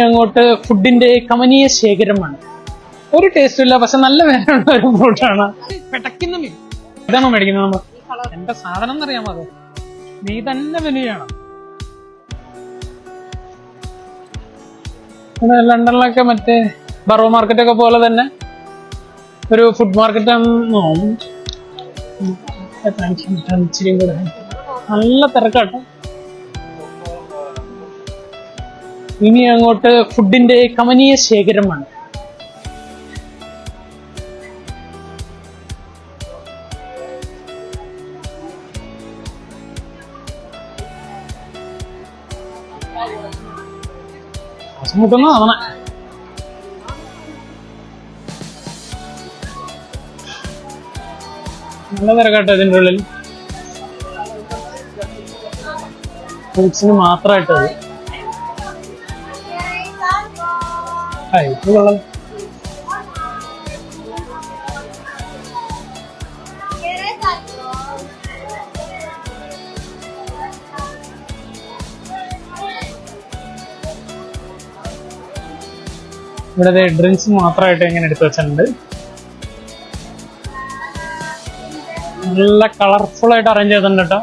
അങ്ങോട്ട് ഫുഡിന്റെ കമനീയ ശേഖരമാണ്. ഒരു ടേസ്റ്റും ഇല്ല, പക്ഷെ നല്ല വിലയുള്ള ഒരു ഫ്രൂട്ടാണ്. പെട്ടക്കുന്ന മീൻ ഇതാണോ മേടിക്കുന്നത് നമ്മൾ? എന്റെ സാധനം എന്നറിയാമോ? അത് നീ തന്നെ വെനിയാണ്. ലണ്ടനിലൊക്കെ മറ്റേ ബറോ മാർക്കറ്റ് ഒക്കെ പോലെ തന്നെ ഒരു ഫുഡ് മാർക്കറ്റ് ഇച്ചിരി കൂടെ നല്ല തിരക്കാട്ടോ. ഇനി അങ്ങോട്ട് ഫുഡിന്റെ കമനീയ ശേഖരമാണ്. മുട്ടുന്ന തോന്നണ നല്ല തിരക്കാട്ടോ ഇതിൻ്റെ ഉള്ളിൽ. ഫ്രൂട്ട്സിന് മാത്രമായിട്ടത് കൊള്ളാം. ഇവിടെ ഡ്രിങ്ക്സ് മാത്രമായിട്ട് ഇങ്ങനെ എടുത്തു വെച്ചിട്ടുണ്ട്. നല്ല കളർഫുൾ ആയിട്ട് അറേഞ്ച് ചെയ്തിട്ടുണ്ട് കേട്ടോ.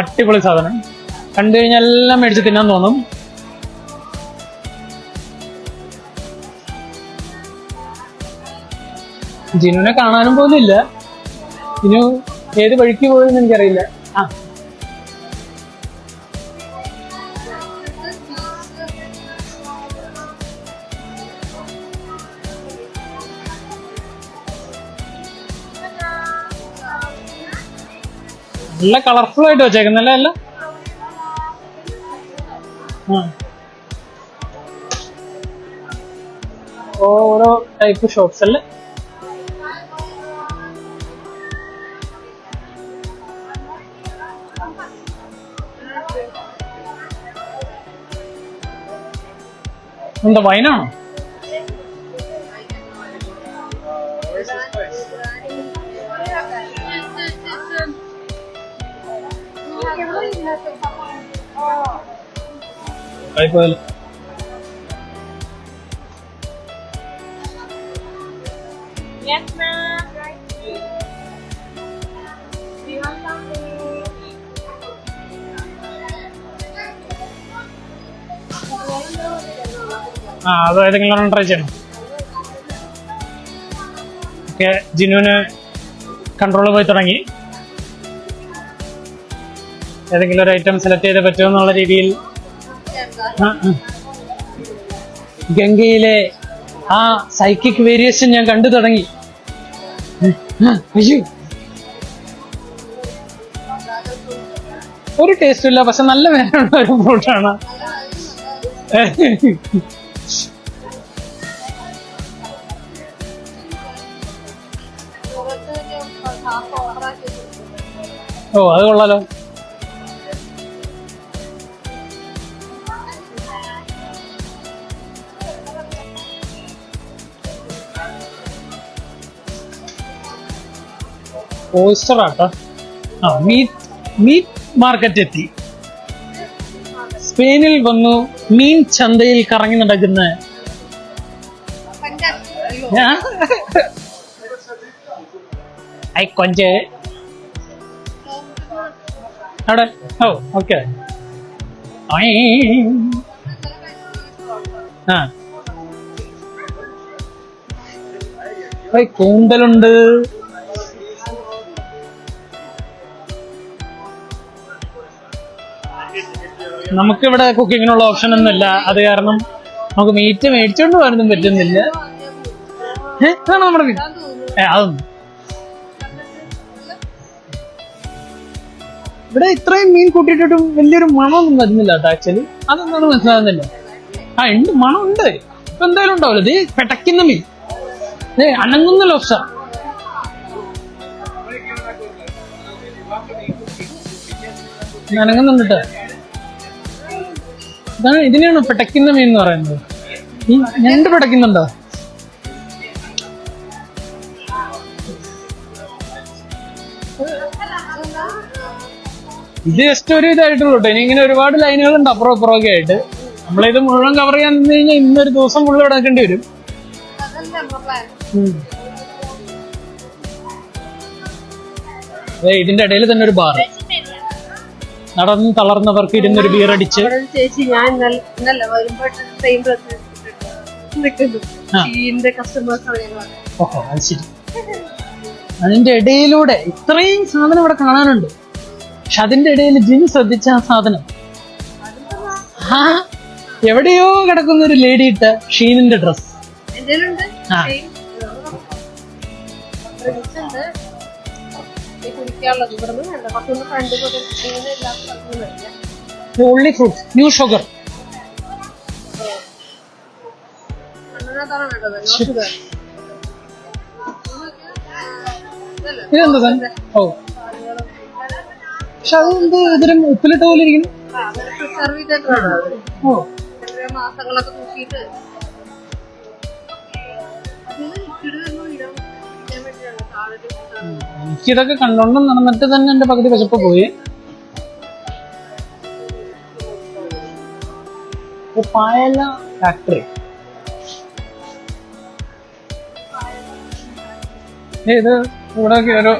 അടിപൊളി സാധനം. കണ്ടു കഴിഞ്ഞാൽ എല്ലാം മേടിച്ച് തിന്നാൻ തോന്നും. ജിനുവിനെ കാണാനും പോലും ഇല്ല. ജിനു ഏത് വഴിക്ക് പോയെന്ന് എനിക്കറിയില്ല. നല്ല കളർഫുൾ ആയിട്ട് വെച്ചേക്കുന്നല്ലേ എല്ലാം. ഓരോ ടൈപ്പ് ഷോപ്സ് അല്ലേ. എന്താ വൈനാണോ? പോയാലോ? അത് ഏതെങ്കിലും ട്രൈ ചെയ്യണം. ഓക്കെ, ജിനുവിന് കൺട്രോൾ പോയി തുടങ്ങി. ഏതെങ്കിലും ഒരു ഐറ്റം സെലക്ട് ചെയ്തേ പറ്റുമോ എന്നുള്ള രീതിയിൽ ഗംഗയിലെ ആ സൈക്കിക് വേരിയേഷൻ ഞാൻ കണ്ടു തുടങ്ങി. അയ്യോ, ഒരു ടേസ്റ്റും ഇല്ല, പക്ഷെ നല്ല വിലയുള്ള ഒരു ഫ്രൂട്ടാണ്. ഓ, അത് കൊള്ളാലോ. ഓയിസ്റ്ററാട്ടോ. മീറ്റ് മാർക്കറ്റ് എത്തി. സ്പെയിനിൽ വന്നു മീൻ ചന്തയിൽ കറങ്ങി നടക്കുന്ന കൊഞ്ച് അവിടെ. ഓ, ഓക്കെ. കൂന്തലുണ്ട്. നമുക്കിവിടെ കുക്കിങ്ങിനുള്ള ഓപ്ഷൻ ഒന്നുമില്ല. അത് കാരണം നമുക്ക് മീറ്റ് മേടിച്ചോണ്ട് പോകാനൊന്നും പറ്റുന്നില്ല. അതാണ് നമ്മുടെ മീൻ. അതൊന്നും ഇവിടെ ഇത്രയും മീൻ കൂട്ടിയിട്ടിട്ടും വലിയൊരു മണമൊന്നും വരുന്നില്ല കേട്ടോ. ആക്ച്വലി അതെന്താണെന്ന് മനസ്സിലാകുന്നില്ല. ഉണ്ട്, മണം ഉണ്ട്. ഇപ്പൊ എന്തായാലും ഉണ്ടാവില്ല. ഇത് പെട്ടക്കുന്ന മീൻ, അനങ്ങുന്ന ലോബ്സ്റ്റർ. അനങ്ങുന്നുണ്ട് കേട്ടോ. ഇതാണ്, ഇതിനെയാണ് പെട്ടക്കുന്ന മീൻ എന്ന് പറയുന്നത്. ഈ ഞണ്ട് പെട്ടക്കുന്നുണ്ടോ? ഇത് ജസ്റ്റ് ഒരു ഇതായിട്ടുള്ളൂ കേട്ടോ. ഇനി ഇങ്ങനെ ഒരുപാട് ലൈനുകളുണ്ട് അപ്പുറം അപ്പുറമൊക്കെ ആയിട്ട്. നമ്മളിത് മുഴുവൻ കവർ ചെയ്യാൻ നിന്ന് കഴിഞ്ഞാൽ ഇന്നൊരു ദിവസം മുഴുവൻ ഇവിടെ നിൽക്കേണ്ടി വരും. ഇതിന്റെ ഇടയിൽ തന്നെ ഒരു ബാർ, നടന്ന് തളർന്നവർക്ക് ഇരുന്നൊരു ബിയർ അടിച്ച്. ചേച്ചി ഞാൻ ഇന്നലെ വരുമ്പോ ഓഹോ, അത് ശരി. അതിന്റെ ഇടയിലൂടെ ഇത്രയും സാധനം ഇവിടെ കാണാനുണ്ട്. പക്ഷെ അതിന്റെ ഇടയിൽ ജിന് ശ്രദ്ധിച്ച ആ സാധനം, ആ എവിടെയോ കിടക്കുന്ന ഒരു ലേഡി ഇട്ട ഷീനിന്റെ dress. Only fruits, new sugar. ഇതെന്താ സാധനം? ഓ, പക്ഷെ അതെന്ത് ഇതിലും ഉപ്പിലിട്ട പോലെ ഇരിക്കുന്നു. ഓ, മാസങ്ങളൊക്കെ നോക്കിയിട്ട് എനിക്കിതൊക്കെ കണ്ടോണ്ട് നടന്നിട്ട് തന്നെ എന്റെ പകുതി വിശപ്പ് പോയി. പായല ഫാക്ടറി. ഇത് ഇവിടെ ഓരോ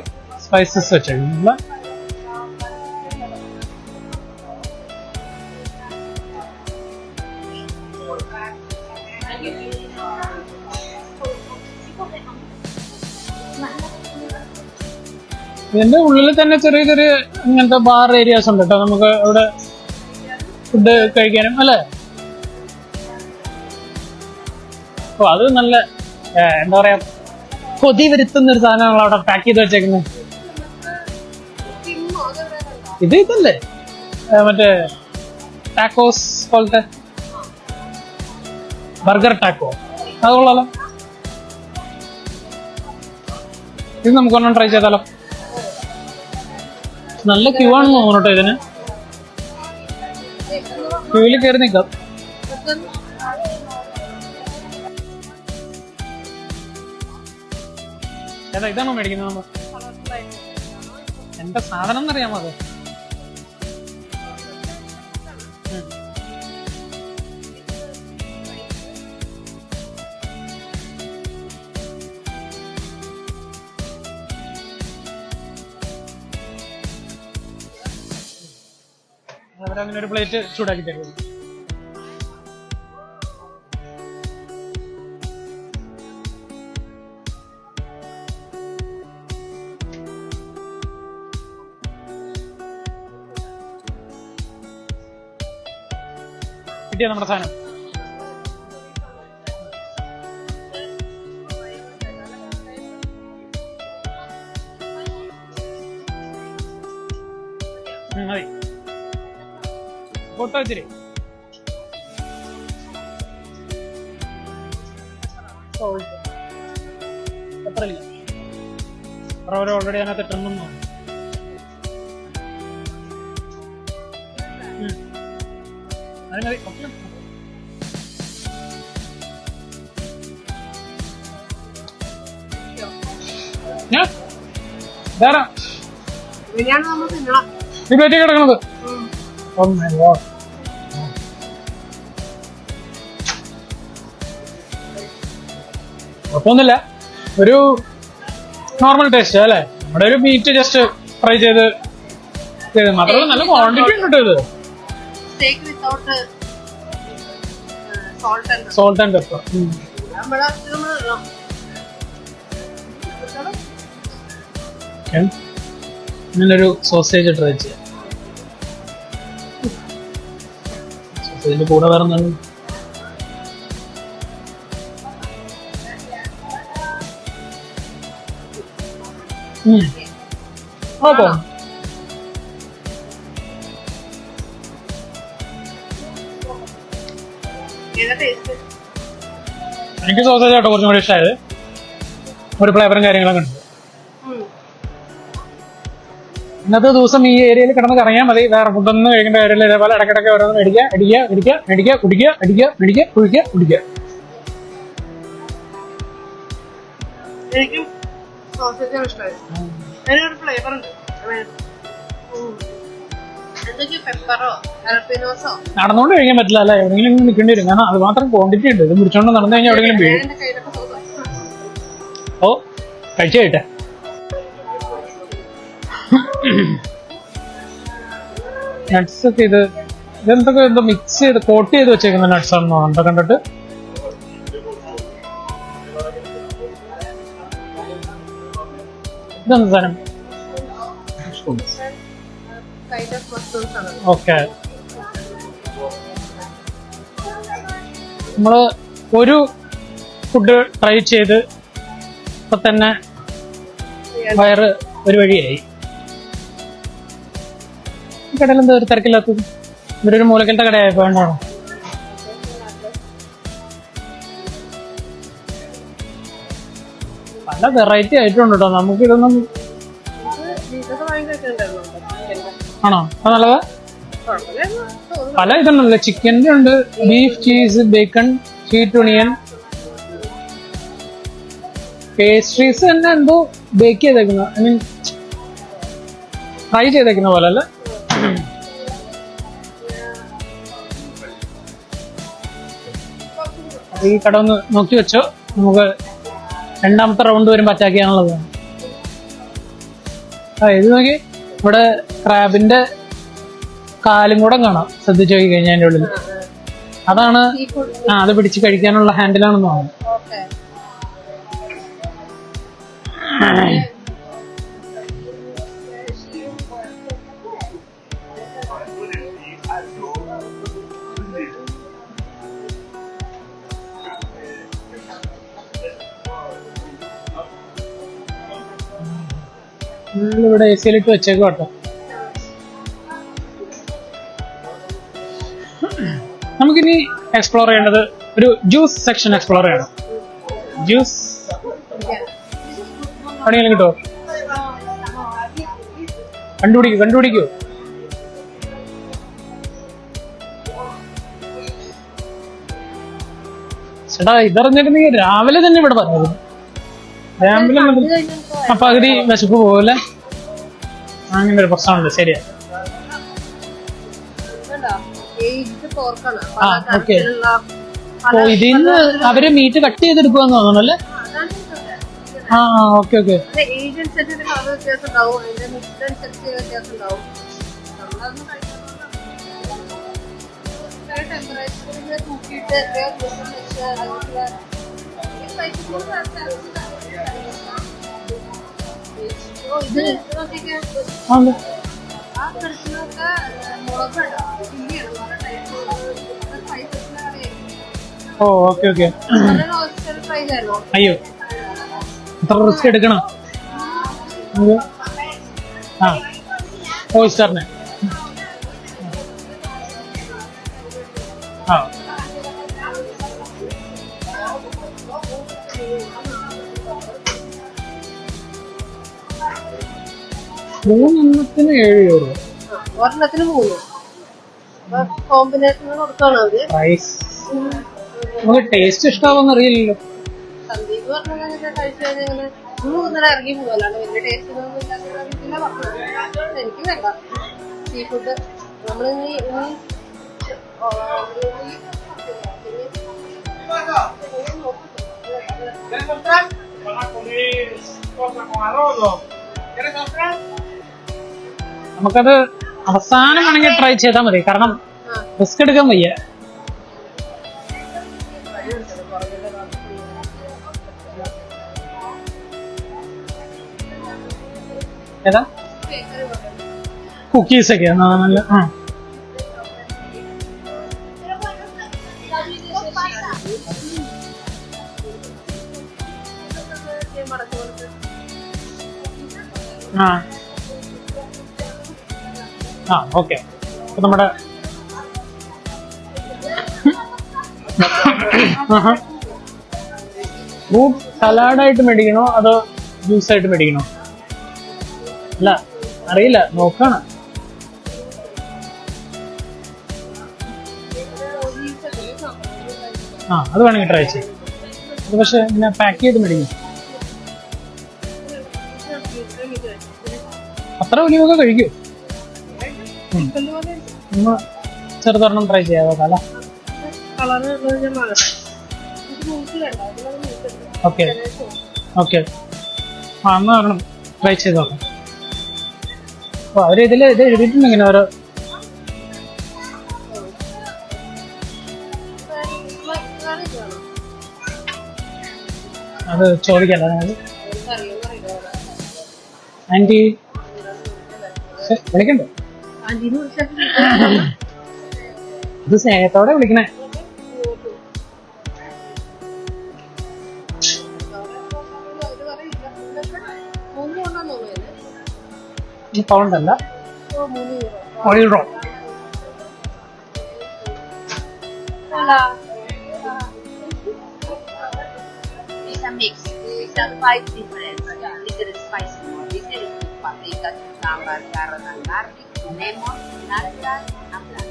സ്പൈസസ് വെച്ചിട്ടുള്ള. ഇതിന്റെ ഉള്ളിൽ തന്നെ ചെറിയ ചെറിയ ഇങ്ങനത്തെ ബാർ ഏരിയാസ് ഉണ്ട് കേട്ടോ, നമുക്ക് ഇവിടെ ഫുഡ് കഴിക്കാനും അല്ലേ. ഓ, അത് നല്ല എന്താ പറയാ, കൊതി വരുത്തുന്ന ഒരു സാധനങ്ങൾ അവിടെ പാക്ക് ചെയ്ത് വെച്ചേക്കുന്നത്. ഇതല്ലേ മറ്റേ ടാക്കോസ് പോലത്തെ ബർഗർ ടാക്കോ, അത് കൊള്ളാലോ. ഇത് നമുക്കൊന്നും ട്രൈ ചെയ്താലോ. നല്ല ക്യൂ ആണെന്ന് തോന്നുന്നു കേട്ടോ ഇതിന്. ക്യൂവിൽ കയറി നിൽക്കാം. ഏതാ, ഇതാണോ മേടിക്കുന്നത് നമ്മൾ? എന്താ സാധനം എന്നറിയാമോ അത്? അവരങ്ങനെ ഒരു പ്ലേറ്റ് ചൂടാക്കി തരുമോ? കിട്ടിയ നമ്മുടെ സാധനം. മതി, ഫോട്ടോ വെച്ചിരി. എത്രയില്ല ഓൾറെഡി അതിനകത്ത് ഇട്ടെന്നു. അത് മതി. ഞാൻ ഈ പ്ലേറ്റ് കിടക്കണത് കുഴപ്പമൊന്നുമില്ല, ഒരു നോർമൽ ടേസ്റ്റ് അല്ലേ. നമ്മുടെ ഒരു മീറ്റ് ജസ്റ്റ് ഫ്രൈ ചെയ്ത് മാത്രമല്ല നല്ല ക്വാണ്ടിറ്റി ഉണ്ട് കേട്ടോ ഇത്. Salt and pepper. ഇങ്ങനൊരു സോസേജ് ട്രൈ ചെയ്യാം. സോസേജിന്റെ കൂടെ വേറെ എന്താണ്? ഓക്കെ, എനിക്ക് സോസേജ് ആട്ടോ കുറച്ചും കൂടി ഇഷ്ടമായത്. ഒരു ഫ്ലേവറും കാര്യങ്ങളൊക്കെ ഉണ്ട്. ഇന്നത്തെ ദിവസം ഈ ഏരിയയിൽ കിടന്ന് കറങ്ങിയാൽ മതി, വേറെ ഫുഡൊന്നും കഴിക്കേണ്ട കാര്യമില്ല. ഇതേപോലെ ഇടയ്ക്കിടയ്ക്ക് ഓരോന്ന് മേടിക്കുക, അടിക്കുക, ഇടിക്കുക, മേടിക്കുക, കുടിക്കുക, അടിക്കുക, മേടിക്കുക, കുഴിക്കുക, കുടിക്കുക. എന്തൊക്കെയോ പെപ്പറോ ജലപ്പീനോസോ നടന്നുകൊണ്ട് കഴിക്കാൻ പറ്റില്ല അല്ല, എവിടെയെങ്കിലും ഇങ്ങനെ നിൽക്കേണ്ടി വരും. കാരണം അത് മാത്രം ക്വാണ്ടിറ്റി ഉണ്ട്. ഇത് മുറിച്ചോണ്ട് നടന്നു കഴിഞ്ഞാൽ എവിടെയെങ്കിലും വീഴും. എന്റെ കയ്യിലൊക്കെ തോന്നുന്നു. ഓ കഴിച്ചു കഴിട്ടെ. നട്ട്സ് ഒക്കെ ഇതെന്തൊക്കെ എന്തോ മിക്സ് ചെയ്ത് കോട്ട് ചെയ്ത് വെച്ചേക്കുന്ന നട്ട്സ് ആണെന്നോ എന്താ കണ്ടിട്ട്. ഇതെന്താ സാധനം? Kind of mushrooms ആണ്. ഓക്കെ, നമ്മള് ഒരു ഫുഡ് ട്രൈ ചെയ്ത് ഇപ്പൊ തന്നെ വയറ് ഒരു വഴിയായി. ഈ കടയിൽ എന്താ ഒരു തിരക്കില്ലാത്തത്? ഇവരൊരു മൂലക്കലത്തെ കടയായപ്പോ വേണ്ടാണോ? പല വെറൈറ്റി ആയിട്ടുണ്ട് കേട്ടോ. നമുക്കിതൊന്നും ഇതൊക്കെ വാങ്ങിക്കൊണ്ടായിരുന്നു. ആണോ? അത് നല്ലതാ. കുഴപ്പമില്ലായിരുന്നു തോന്നുന്നു. പല ഇതുണ്ടല്ലോ, ചിക്കൻ്റെ ഉണ്ട്, beef, cheese, bacon, sweet onion, pastries തന്നെ എന്തോ ബേക്ക് ചെയ്തേക്കുന്ന, ഐ മീൻ ഫ്രൈ ചെയ്തേക്കുന്ന പോലെ അല്ലേ? ഈ കട ഒന്ന് നോക്കി വെച്ചോ, നമുക്ക് രണ്ടാമത്തെ റൗണ്ട് വരുമ്പോൾ അറ്റാക്ക് ചെയ്യാനുള്ളതാണ്. ഇത് നോക്കി, ഇവിടെ ക്രാബിന്റെ കാലും കൂടെ കാണാം, ശ്രദ്ധിച്ചു നോക്കി കഴിഞ്ഞാൽ അതിൻ്റെ ഉള്ളിൽ. അതാണ് അത് പിടിച്ച് കഴിക്കാനുള്ള ഹാൻഡിലാണെന്ന് തോന്നുന്നു. ഓക്കെ. ഇവിടെ എ സിയിലിട്ട് വെച്ചേക്കും കേട്ടോ. നമുക്കിനി എക്സ്പ്ലോർ ചെയ്യേണ്ടത് ഒരു ജ്യൂസ് സെക്ഷൻ എക്സ്പ്ലോർ ചെയ്യണം. ജ്യൂസ് എവിടെയെങ്കിലും കിട്ടോ? കണ്ടുപിടിക്കൂ. ചേട്ടാ, ഇതറിഞ്ഞിരുന്നെങ്കിൽ രാവിലെ തന്നെ ഇവിടെ പറഞ്ഞത്. രാവിലെ പകുതി വിശപ്പ് പോലെ അങ്ങനെ ഒരു പ്രശ്നമുണ്ട്. ശരിയാ. ആ ഓക്കെ. ഓ, ഇതിന്ന് അവര് മീറ്റ് കട്ട് ചെയ്തെടുക്കുവാന്ന് തോന്നണല്ലേ? ആ ഓക്കെ ഓക്കെ. ഓ ഓക്കെ ഓക്കെ. അയ്യോ, എത്ര റിസ്ക് എടുക്കണം? ആ ഓയിസ്റ്ററിന് ആ 3 €7. ഒരെണ്ണത്തിന് 3. കോമ്പിനേഷൻ കൊടുക്കണം അവര്. നമുക്ക് ടേസ്റ്റ് ഇഷ്ടാവോന്ന് അറിയില്ലല്ലോ. സന്ദീപ് പറഞ്ഞ കഴിച്ചു കഴിഞ്ഞാൽ ഇന്നലെ ഇറങ്ങി പോകലാണ്. വലിയ ടേസ്റ്റ് ഒന്നും ഇല്ലാത്ത പറഞ്ഞത്. എനിക്ക് വേണ്ട സീ ഫുഡ്. നമ്മളിനി നമുക്കത് അവസാനം വേണമെങ്കിൽ ട്രൈ ചെയ്താൽ മതി. കാരണം റിസ്ക് എടുക്കാൻ വയ്യ. ഏതാ കുക്കീസ് ഒക്കെ നല്ല. ഓക്കെ. അപ്പൊ നമ്മുടെ ഫ്രൂട്ട് സലാഡായിട്ട് മേടിക്കണോ അതോ ജ്യൂസായിട്ട് മേടിക്കണോ? അല്ല അറിയില്ല, നോക്കണം. അത് വേണമെങ്കിൽ ട്രൈ ചെയ്യും. അത് പക്ഷെ ഇങ്ങനെ പാക്ക് ചെയ്ത് മേടിക്കും. അത്ര വലിയൊക്കെ കഴിക്കൂ. പോലെ ഒന്ന് ചെറുതൊരെണ്ണം ട്രൈ ചെയ്യാതെ അല്ല. കളറ് ഞാൻ വാങ്ങട്ടെ. ഇത് മൂസിലുണ്ടോ? ഇതിലൊരു മൂസുണ്ട്. ഓക്കെ ഓക്കെ, ആ എന്നാ ഒരെണ്ണം ട്രൈ ചെയ്ത് നോക്കാം. അപ്പോൾ അവർ ഇത് എഴുതിയിട്ടുണ്ട് ഇങ്ങനെ ഓരോ. അത് ചോദിക്കല്ല ആൻറ്റി വിളിക്കണ്ടേ? ഇത് സ്നേഹത്തോടെ വിളിക്കണേ. പൗണ്ടല്ല, ഓയിൽ റോ. It's a mix. It's a 5 different. This is spicy one. This is paprika, cucumber, carrot, and garlic, lemon, natural, and black.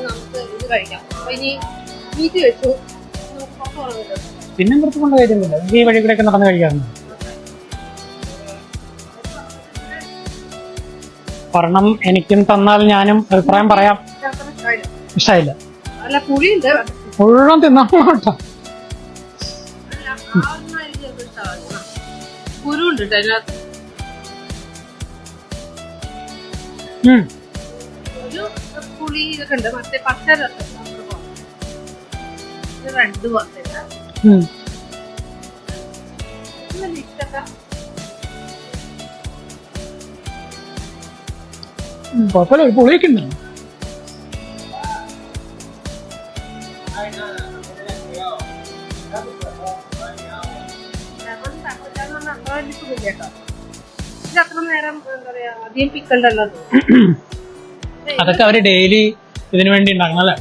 നമുക്ക് ഇത് കഴിക്കാം. അപ്പൊ ഇനി മീറ്റ് വെച്ചു, നമുക്ക് പുറത്ത് തുടങ്ങിട്ട് പിന്നെ പുറത്ത് കൊണ്ട് കഴിക്കുന്നില്ല, ഈ വഴി കൂടെ ഒക്കെ നടന്ന് കഴിക്കാറുണ്ട്. ഒരെണ്ണം എനിക്കും തന്നാൽ ഞാനും അഭിപ്രായം പറയാം. ഇഷ്ടമായില്ല. അല്ല പുളിയുണ്ട്, മുഴുവൻ തിന്നാൻ കേട്ടോ. കുരുണ്ട് കേട്ടോ അതിനകത്ത്. ഒരു പുളി ഇതൊക്കെ ഉണ്ട്. മറ്റേ പച്ച രസം റെഡ് പോലത്തെ ഇഷ്ടപ്പെട്ട കുഴപ്പമില്ല, ഒരു പുളിയൊക്കെ ഉണ്ട്. ഇത് അത്ര നേരം എന്താ പറയാ അധികം പിക്കണ്ടല്ലോ. അതൊക്കെ അവര് ഡെയിലി ഇതിനു വേണ്ടി ഉണ്ടാക്കണല്ലേ.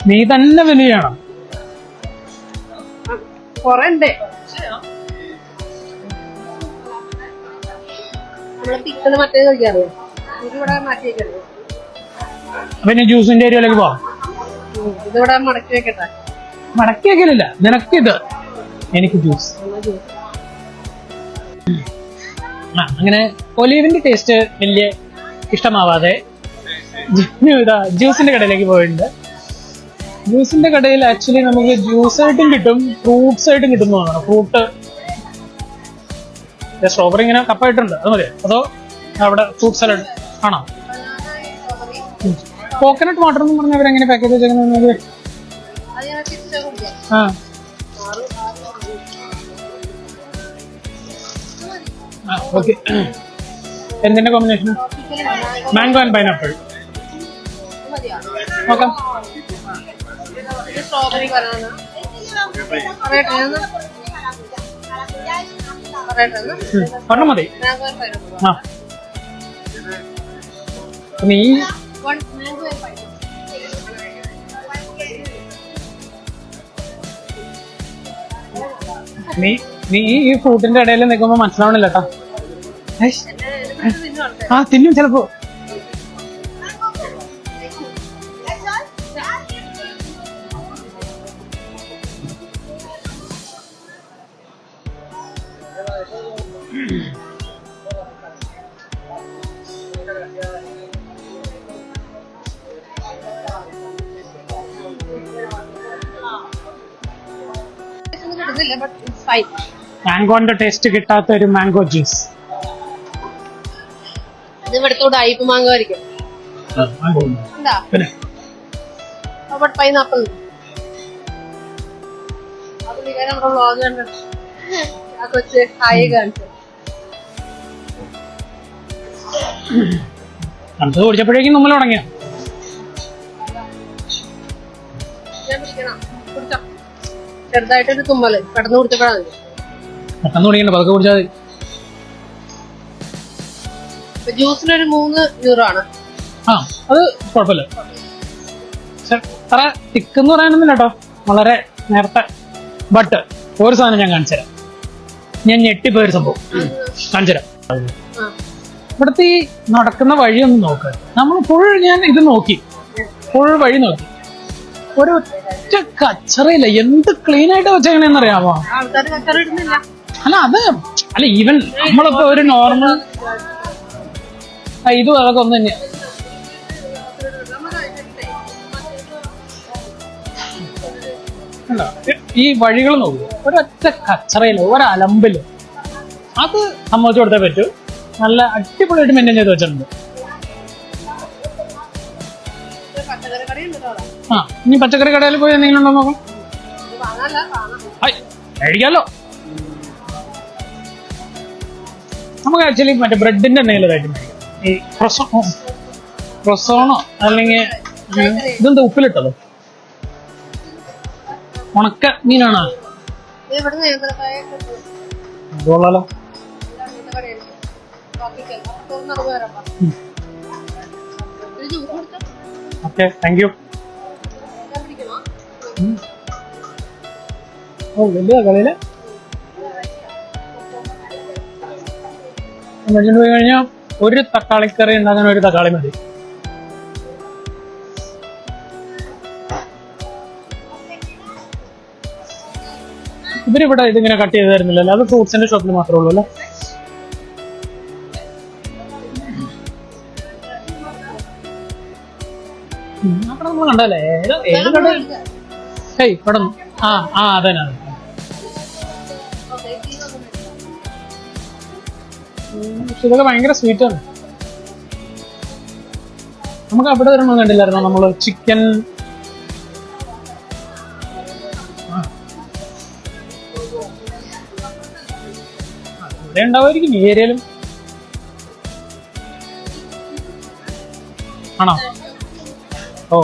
നീ തന്നെ മെനു ചെയ്യണം. കൊറേ ഉണ്ട്. നമ്മളെ പിക്കല് മറ്റേ കഴിക്കാറിയോ? ഇതിവിടെ മാറ്റി വെക്കരുത്. പിന്നെ ജ്യൂസിന്റെ ഏരിയയിലേക്ക് പോവാം. ഇതിവിടെ മടക്കി വെക്കട്ടെ. മടക്കി വെക്കലില്ല, നിനക്കിത് എനിക്ക് ജ്യൂസ്. അങ്ങനെ ഒലീവിന്റെ ടേസ്റ്റ് വലിയ ഇഷ്ടമാവാതെ ഇതാ ജ്യൂസിന്റെ കടയിലേക്ക് പോയിട്ടുണ്ട്. ജ്യൂസിന്റെ കടയിൽ ആക്ച്വലി നമുക്ക് ജ്യൂസ് ആയിട്ടും കിട്ടും, ഫ്രൂട്ട്സ് ആയിട്ടും കിട്ടും എന്ന് തോന്നണം. ഫ്രൂട്ട് സ്ട്രോബെറി ഇങ്ങനെ കപ്പായിട്ടുണ്ട്, അത് മതിയോ? അതോ അവിടെ ഫ്രൂട്ട് സലാഡ് ആണോ? കോക്കനട്ട് വാട്ടർ എന്ന് പറഞ്ഞാൽ അവരെങ്ങനെ പാക്കേജ് വെച്ചേക്കുന്നത്? ഓക്കെ. എന്തിന്റെ കോമ്പിനേഷൻ? Mango and pineapple. നോക്കാം. സ്ട്രോബെറി ബനാന ഒരെണ്ണം മതി. ആ നീ നീ ഈ ഫ്രൂട്ടിന്റെ ഇടയിൽ നിൽക്കുമ്പോ മനസ്സിലാവണില്ല കേട്ടോ. ആ തിന്നും ചിലപ്പോ. മാംഗോന്റെ ടേസ്റ്റ് കിട്ടാത്ത ഒരു മാംഗോ ജ്യൂസ്. ഇത് ഇവിടുത്തോട് അയ്പ് മാങ്ങോ ആയിരിക്കും. പൈനാപ്പിൾ അത് നമ്മുടെ വ്ളോഗ് കണ്ടിട്ട് ആ കൊച്ച് ഹായ് കാണിച്ചു. അത് കുടിച്ചപ്പോഴേക്കും നമ്മൾ തുടങ്ങിയ ഞാൻ പിടിക്കണം. കുടിച്ചോ. ചെറുതായിട്ടൊരു തുമ്മല് പെട്ടെന്ന് കുടിച്ചപ്പോഴാണ് മതി. പെട്ടെന്ന് കുടിക്കണ്ട, പതുക്കെ കുടിച്ചാൽ മതി. ജ്യൂസിനൊരു 3 യൂറോ ആണ്. ആ അത് കുഴപ്പമില്ല. പക്ഷെ അത്ര തിക്കെന്ന് പറയാനൊന്നുമില്ല കേട്ടോ, വളരെ നേരത്തെ. ബട്ട് ഒരു സാധനം ഞാൻ കാണിച്ചു തരാം. ഞാൻ ഞെട്ടിപ്പോയൊരു സംഭവം കാണിച്ചു തരാം. ഇവിടുത്തെ ഈ നടക്കുന്ന വഴിയൊന്നും നോക്ക്. നമ്മൾ ഞാൻ ഇത് നോക്കി, ഫുൾ വഴി നോക്കി, ഒരു ഒറ്റ കച്ചറയില്ല. എന്ത് ക്ലീൻ ആയിട്ട് വെച്ചെങ്ങനെയെന്നറിയാമോ? ആൾക്കാർ കച്ചറ ഇടുന്നില്ല. അല്ല ഈവൻ നമ്മളിപ്പോ ഒരു നോർമൽ ഇതും അതൊക്കെ ഒന്ന് തന്നെയാ. ഈ വഴികൾ നോക്കൂ, ഒരൊറ്റ കച്ചറയില്ല, ഒരലമ്പില്ല. അത് സമ്മതിച്ചു കൊടുത്തേ പറ്റൂ. നല്ല അടിപൊളിയായിട്ട് മെയിൻറ്റെയിൻ ചെയ്ത് വെച്ചിട്ടുണ്ട്. ആ ഇനി പച്ചക്കറി കടയിൽ പോയി എന്തെങ്കിലും ഉണ്ടോ നോക്കാം. മേടിക്കാലോ. നമുക്ക് ആക്ച്വലി മറ്റേ ബ്രെഡിന്റെ എന്തെങ്കിലും ഇതായിട്ട് മേടിക്കാം. ഈ ക്രൊസോണോ അല്ലെങ്കിൽ ഇതെന്താ ഉപ്പിലിട്ടതോ? ഉണക്ക മീനാണോ? കൊള്ളാലോ. Okay, thank you. ഓ വലിയ കളിയില് മേടിച്ചിട്ട് പോയി കഴിഞ്ഞാൽ ഒരു തക്കാളിക്കറി ഉണ്ടാക്കാൻ ഒരു തക്കാളി മതി. ഇവരിവിടെ ഇതിങ്ങനെ കട്ട് ചെയ്ത് തരുന്നില്ലല്ലോ, അത് ഫ്രൂട്ട്സിന്റെ ഷോപ്പിൽ മാത്രമേ ഉള്ളൂ അല്ലേ? അവിടെ നമ്മൾ കണ്ടല്ലേ, ഏത് കട? ഏയ് ഇവിടെ അതന്നെ. ഇതൊക്കെ ഭയങ്കര സ്വീറ്റാണ്. നമുക്ക് അവിടെ വരണം കണ്ടില്ലായിരുന്നോ നമ്മള് ചിക്കൻ? ഇവിടെ ഉണ്ടാവുമായിരിക്കും, ഈ ഏരിയയിലും ആണോ? ഓ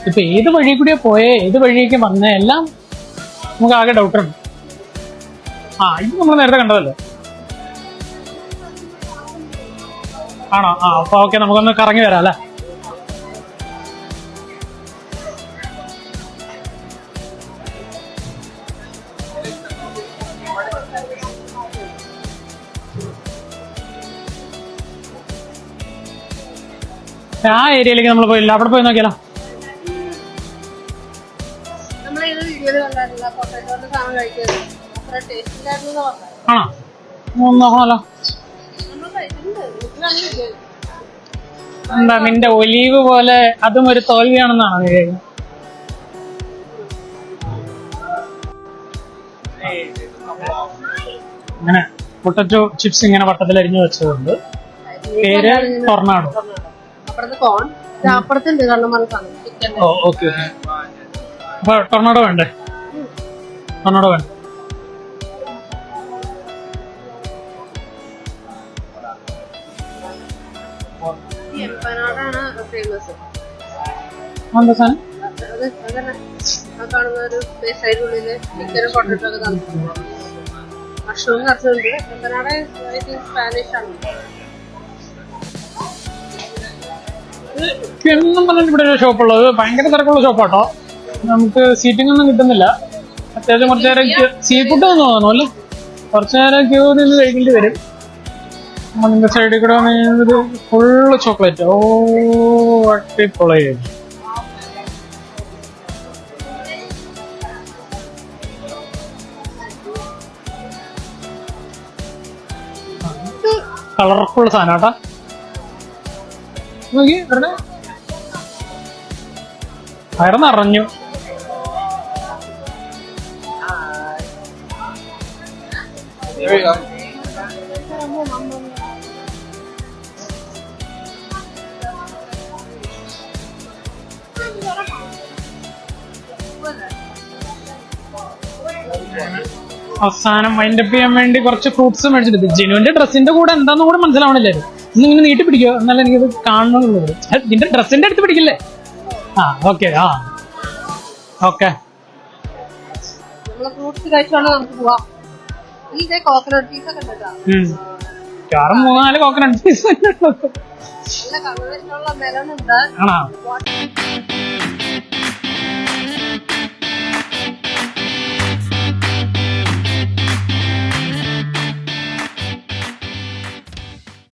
ഇപ്പൊ ഏത് വഴി കൂടിയാ പോയേ, ഏത് വഴിയൊക്കെ വന്നേ, എല്ലാം നമുക്ക് ആകെ ഡൗട്ടുണ്ട്. ഇത് നമ്മൾ നേരത്തെ കണ്ടതല്ലേ? ആണോ? അപ്പൊ ഓക്കെ, നമുക്കൊന്ന് കറങ്ങി വരാം അല്ലേ? ആ ഏരിയയിലേക്ക് നമ്മൾ പോയില്ല, അവിടെ പോയി നോക്കിയാലോ? ആണോ? നോക്കണല്ലോ. എന്താ നിന്റെ ഒലീവ് പോലെ അതും ഒരു തോൽവിയാണെന്നാണ് വിചാരിക്കുന്നത്. അങ്ങനെ പൊട്ടറ്റോ ചിപ്സ് ഇങ്ങനെ വട്ടത്തിൽ അരിഞ്ഞു വെച്ചതുകൊണ്ട് പേര് ടൊർണാഡോ. ഓക്കെ, അപ്പൊ ടൊർണാഡോ വേണ്ടേ? ടൊർണാഡോ വേണ്ട. എന്താ സാധനം? എന്നും പറഞ്ഞിട്ട് ഇവിടെ ഒരു ഷോപ്പുള്ളത്, ഭയങ്കര തിരക്കുള്ള ഷോപ്പാട്ടോ. നമുക്ക് സീറ്റിംഗ് ഒന്നും കിട്ടുന്നില്ല. അത്യാവശ്യം കുറച്ചു നേരം സീ ഫുഡ് ഒന്നും തോന്നുന്നു അല്ലേ? കുറച്ചു നേരം ക്യൂ നിന്ന് കഴിക്കേണ്ടി വരും. അതിന്റെ സൈഡിൽ കൂടെ വന്നു ഫുള്ള് ചോക്ലേറ്റ്. ഓ അടിപൊളി. കളർഫുൾ സാധനം കേട്ടാ. നോക്കി വയറ് നിറഞ്ഞു. അവസാനം വൈൻഡപ്പ് ചെയ്യാൻ വേണ്ടി കുറച്ച് ഫ്രൂട്ട്സ് മേടിച്ചിട്ട് ജിനുവിന്റെ ഡ്രസ്സിന്റെ കൂടെ എന്താന്ന് കൂടെ മനസ്സിലാവണില്ലായിരുന്നു. ഇന്നിങ്ങനെ നീട്ടി പിടിക്കോ, എന്നാലും എനിക്കത് കാണണമെന്നുള്ളത്. നിന്റെ ഡ്രസ്സിന്റെ അടുത്ത് പിടിക്കില്ലേ? ആ ഓക്കെ ആ ഓക്കെ. നമ്മള് ഫ്രൂട്ട്സ് കഴിച്ചോണ്ട് നമുക്ക് പോവാം. ഇതേ കോക്കനട്ട് പീസ് ഒക്കെ ഉണ്ട് കേട്ടോ. കാറും 3-4 കോക്കനട്ട് പീസ് നല്ല കളറിലുള്ള മെലൺ ഉണ്ട്. ആണോ?